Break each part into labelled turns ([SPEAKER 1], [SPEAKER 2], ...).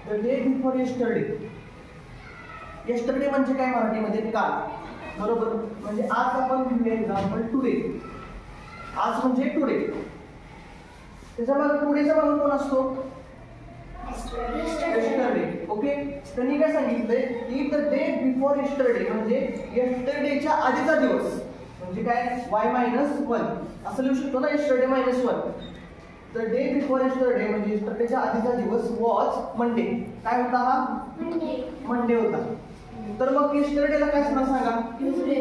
[SPEAKER 1] The day before yesterday. Yesterday म्हणजे काय मराठीमध्ये? काल. बरोबर. म्हणजे आज आपण घेऊया एक्झाम्पल टुडे. आज म्हणजे टुडे. त्याच्या मागे टुडेचा मागे कोण असतो? येस्टरडे. ओके. त्यांनी काय सांगितलंय की द डे बिफोर येस्टरडे म्हणजे येस्टरडेच्या आधीचा दिवस. म्हणजे काय? y-1 असं लिहू शकतो ना, yesterday -1. The day before yesterday म्हणजे येस्टरडेच्या आधीचा दिवस वॉज मंडे. काय होता हा? मंडे होता. तर मग येस्टरडेला काय असणार सांगा? ट्यूसडे.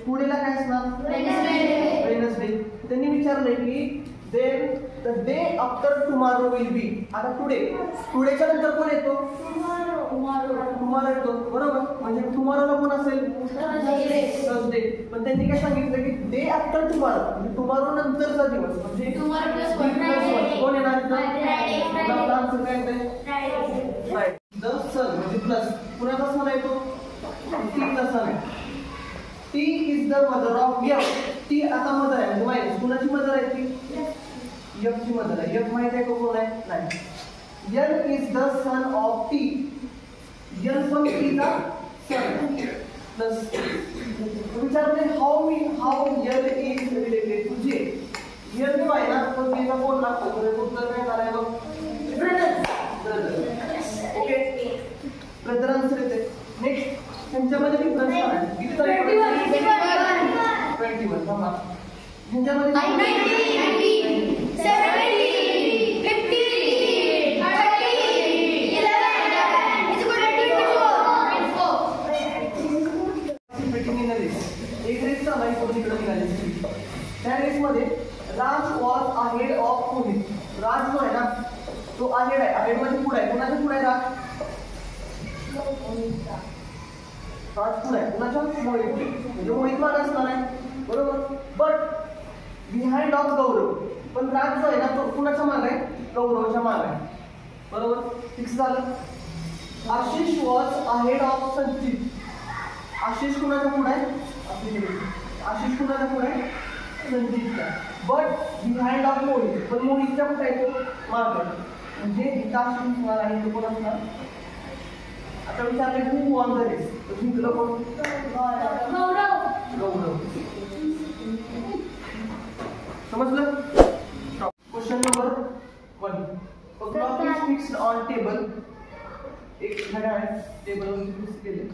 [SPEAKER 1] टुडेला काय असणार? वेडनेसडे. त्यांनी विचारलंय की the day after tomorrow will be. आता टुडेच्या नंतर कोण येतो? टुमॉरो येतो. बरोबर. म्हणजे टुमॉरोला कोण असेल? थर्सडे. पण त्यांनी काय सांगितलं की डे आफ्टर टुमॉरो म्हणजे टुमॉरो नंतरचा दिवस म्हणजे कोण येणार? आन्सर काय येते? द सन म्हणजे प्लस. कुणाचा सन आहे तो? टीचा सन आहे. T is the mother of F. T आता मदर आहे म्हणजे माहिती कुणाची मदर आहे ती? एफ ची मदर आहे. एफ माहिती आहे का कोण आहे? नाही. L is the son of T. L पण टीचा सन. प्लस विचारले how L is related to J. L जो आहे ना तो टीचा कोण लागतो? तर उत्तर काय येणार आहे बघ? ब्रदर. ओके. ब्रदर आन्सर येते. नेक्स्ट त्यांच्यामध्ये डिफरन्स काय आहे? किती तारीख? 21. थांबा. ह्यांच्यामध्ये 90, 70, 50, 30, 11. It's good at 24. एक रेस चालू आहे कोणी इकडे निघाली. त्या रेसमध्ये राज वॉज अहेड ऑफ पुनीत. राज जो आहे ना तो अहेड आहे. अहेड म्हणजे पुढे आहे. कोणाच्या पुढे आहे राज? राज पुढे आहे. कोणाच्या? मोहित. म्हणजे मोहित मागे असणार आहे. बरोबर. बट बिहाइंड ऑफ गौरव. पण राज जो आहे ना तो कुणाच्या मागे आहे? गौरवच्या मागे आहे. बरोबर. फिक्स झालं. आशिष वॉज अहेड ऑफ संचित. आशिष कुणाच्या पुढे आहे? आशिष कुणाच्या पुढे आहे? संचितच्या. But behind of Mohit. पण मोहितच्या कुठे आहे तो? मागे. म्हणजे इथं आशिष होणार आहे तो कोण असणार? आता विचारले हू वॉन द रेस. तर जिंकलं कोण? गौरव. समजलं? Question number 1. A clock is fixed on table. एक घड्याळ आहे टेबलवर फिक्स केले.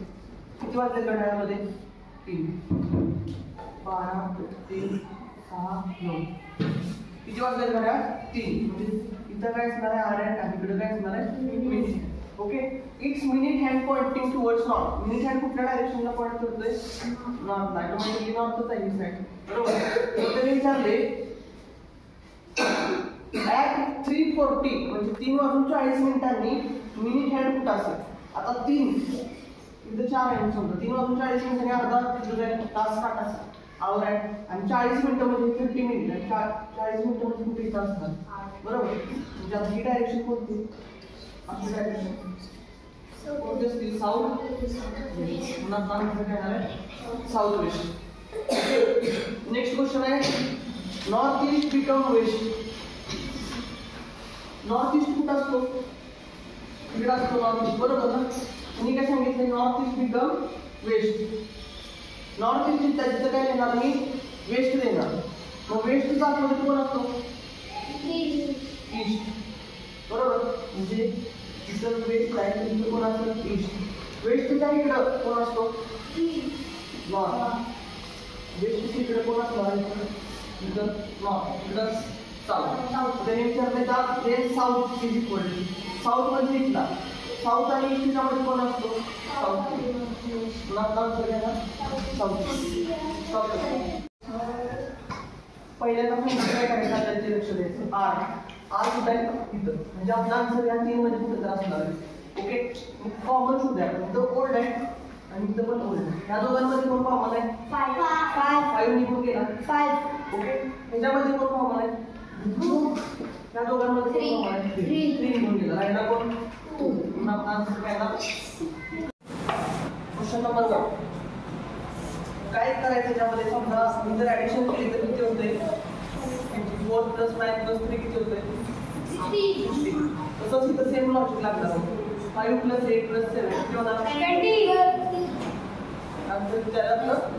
[SPEAKER 1] किती वाजले घड्याळामध्ये? 3, 12, 3, 6, 9. किती वाजले घड्याळ? 3. म्हणजे इथं काय असणार आहे? आर आहे. इकडे काय असणार आहे? Minute. Okay. It's minute hand pointing towards north. Minute hand कुठल्या डायरेक्शनला पॉइंट करतोय? नॉर्थला. ऑटोमॅटिकली नॉर्थच आहे ही साईड. बरोबर. तर त्यांनी विचारले ॲट 3:40 म्हणजे 3:40 मिनिट हँड कुठं असेल? आता 3 इथं 4 आहे समजा. 3:40 अर्धा तास काटायचा आवर आहे. आणि 40 मिनिटं म्हणजे 50 मिनिट. 40 मिनिटं म्हणजे कुठे तास असतात. बरोबर. म्हणजे आता ही डायरेक्शन कोणती? आपली डायरेक्शन कोणती असतील? साऊथ. पुन्हा आन्सर काय येणार आहे? South west. नेक्स्ट क्वेश्चन आहे north east become west. North east कुठं असतो? इकडे असतो नॉर्थ ईस्ट. बरोबर ना. मी काय सांगितलं? North east become west. North east तिथं काय देणार मी? वेस्ट देणार. मग वेस्टचा आतमध्ये कोण असतो? ईस्ट. बरोबर. म्हणजे इथं वेस्ट आहे इथं कोण असतं? ईस्ट. वेस्टच्या इकडं कोण असतो? नॉर्थ. वेस्ट इकडे कोण असणार? इथं नॉर्थ. इकडं साऊथ. त्याने विचारले का ते south is equal to. South म्हणजे इथला. साऊथ आणि ईस्टच्या मध्ये कोण असतो? साऊथ. साऊथ. पहिल्यांदा काय करायचं? त्याचे लक्ष द्यायचं. आर कुठे आहे? इथं. म्हणजे आपला आन्सर या 3 मध्ये कुठे तर असणार आहे. ओके. कॉमन शोधा. इथं ओल्ड आहे आणि इथं पण ओल्ड आहे. ह्या दोघांमध्ये कोण कॉमन आहे? 5 निघून गेला. 5. ओके. ह्याच्यामध्ये कोण कॉमन आहे? त्या दोघांमध्ये कोण कॉमन आहे? 3 निघून गेला. राहिला कोण? 2. आपला आन्सर काय येणार? Question number 1. काय करायचं त्याच्यामध्ये? समजा जर ऍडिशन केली तर किती होते? 4 + 9 + 3 किती होते? तसंच इथं सेम लॉजिक लागणार 5 + 8 + 7 किती होणार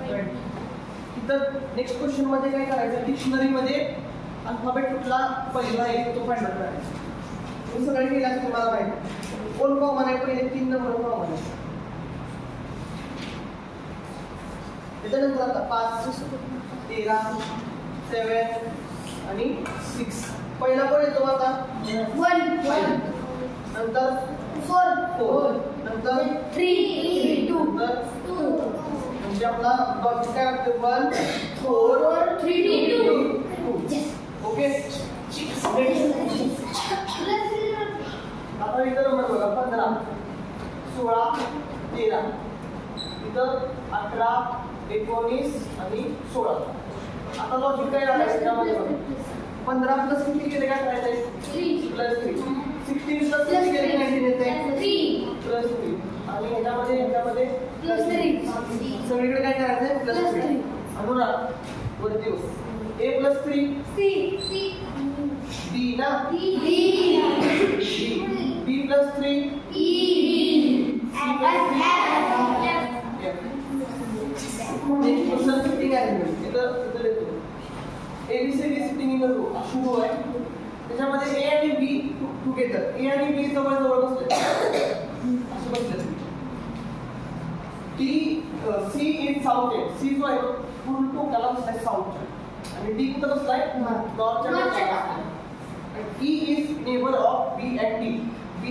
[SPEAKER 1] 20. इथं नेक्स्ट क्वेश्चन मध्ये काय करायचं डिक्शनरी मध्ये अल्फाबेट कुठला पहिला आहे तो फाइंड आउट करायचा. तुम्ही सगळे केलं असेल मला माहिती कोण कॉमन आहे पहिले 3 नंबर कॉमन आहे. त्याच्यानंतर आता 5 13 7 आणि 6 पहिला कोण येतो आता
[SPEAKER 2] 1
[SPEAKER 1] नंतर
[SPEAKER 2] 4
[SPEAKER 1] नंतर
[SPEAKER 2] 3 2
[SPEAKER 1] म्हणजे आपला लॉजिक काय असते 1 4
[SPEAKER 2] 3 2
[SPEAKER 1] ओके. आता इथं नंबर बघा 15 16 13 इथं 18 19 आणि 16. आता लॉजिक काय राहिलं त्यामध्ये बघा 15 + किती केले काय करायचंय +3 16 + किती केले 19 येते 3 आणि ह्याच्यामध्ये
[SPEAKER 2] +3
[SPEAKER 1] सगळीकडे काय करायचंय +3 अनुराग वरती A + 3
[SPEAKER 2] C
[SPEAKER 1] B ना B + 3
[SPEAKER 2] E
[SPEAKER 1] next question sitting arrangement इथं लिहितो ABCD सिटिंग इन रो अशी रो आहे त्याच्यामध्ये A आणि B टुगेदर A आणि B जवळ बसले असे बसले. C is south end C जो आहे पूर्ण टोकाला बसलाय साऊथ आणि D कुठं बसलाय नॉर्थच्या. E is neighbour of B and D B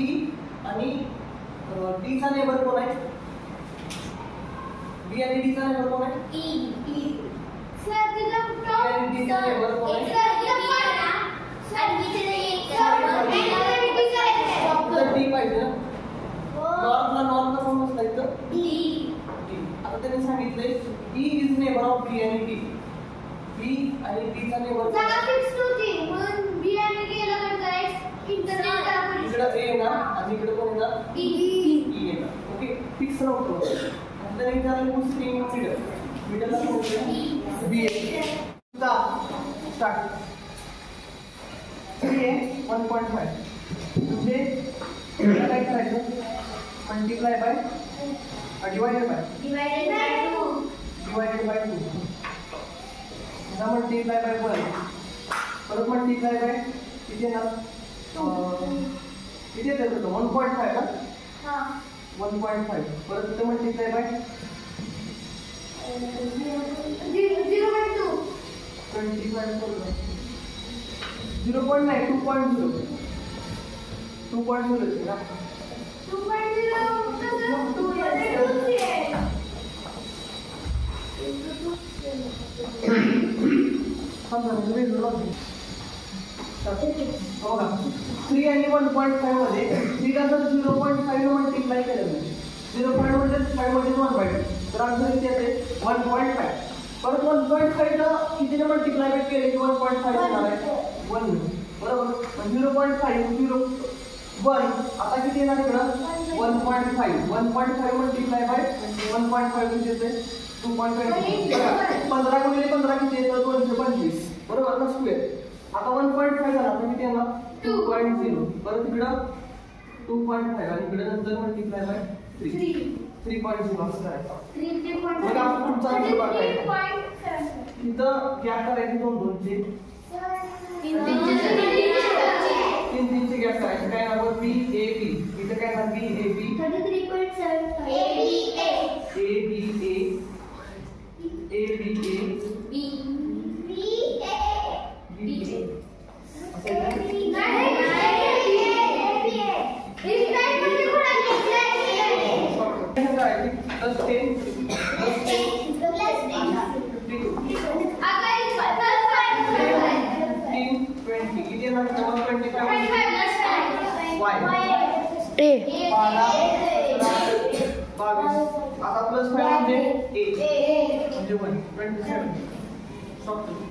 [SPEAKER 1] आणि D चा नेबर कोण आहे B आणि D चा नेबर कोण आहे
[SPEAKER 2] E सर तिला
[SPEAKER 1] आणि D चा नेबर कोण आहे तर D पाहिजे ना नॉर्थला कोण बसलाय तर D. आता त्यांनी सांगितलंय E is neighbour of B आणि D B आणि D चा नेबर इकडे A ना आणि इकडे कोण येणार E येणार. ओके फिक्स नव्हतं. नंतर एक झालं सिटिंग इन मिडलला कोण B स्टार्ट 3 आहे 1.5 म्हणजे काय करायचं multiply by divided by 2 multiply by 1 परत मल्टिप्लाय बाय किती येणार किती येतं 1.5 का 1.5 परत इथं मल्टिप्लाय बाय 2.0 येते ना 3 आणि 1.5 मध्ये 3 ला जर 0.5 मल्टिप्लाय केलं 0.5 मध्ये 1/2 तर आन्सर किती येते 1.5. परत 1.5 ला कितीने मल्टिप्लाय केले की 1.5 येणार आहे 1 बरोबर 0.5 1 आता किती येणार इकडं 1.5 मल्टिप्लाय बाय 1.5 किती येते 2.5 15 गुणिले 15 किती येतं 225 बरोबर ना स्क्वेअर. आता 1.5 झाला तर किती येणार 2.0 परत इकडं 2.5 आणि इकडे नंतर मल्टिप्लाय बाय 3.0 असं करायचं. मग आपण तुमचा आन्सर बघायचा इथं गॅप करायची 2 चे 3 चे गॅप करायचे काय नाव B A B इथं काय नाव B A B
[SPEAKER 2] 33.75
[SPEAKER 1] A B A B A
[SPEAKER 2] B
[SPEAKER 1] आता +5 म्हणजे 1 27